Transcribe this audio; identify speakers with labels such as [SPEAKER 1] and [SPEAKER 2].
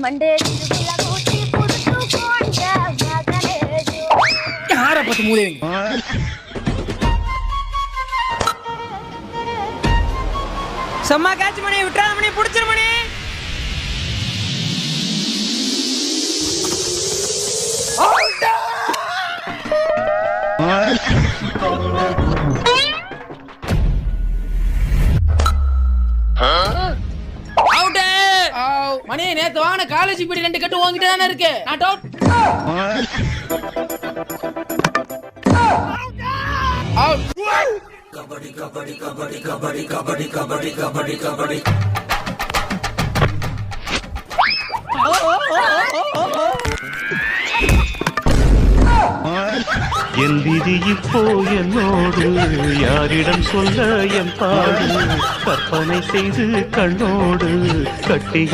[SPEAKER 1] Monday கூட்டி புடுத்து போண்ட மகனே
[SPEAKER 2] யார பத்தி மூதேவிங்க சம்மா காட்சி மணி விட்டுறாத மணி புடிச்சிரு மணி மணி நேத்து வாங்கின காலேஜ் பீடி 2 கட்டு வாங்கிட்டு தானே இருக்கு not out out kabaddi kabaddi kabaddi kabaddi kabaddi kabaddi kabaddi kabaddi
[SPEAKER 3] என் விதி இப்போ என்னோடு யாரிடம் சொல்ல என் பாடு கற்பனை செய்து கண்ணோடு கட்டிய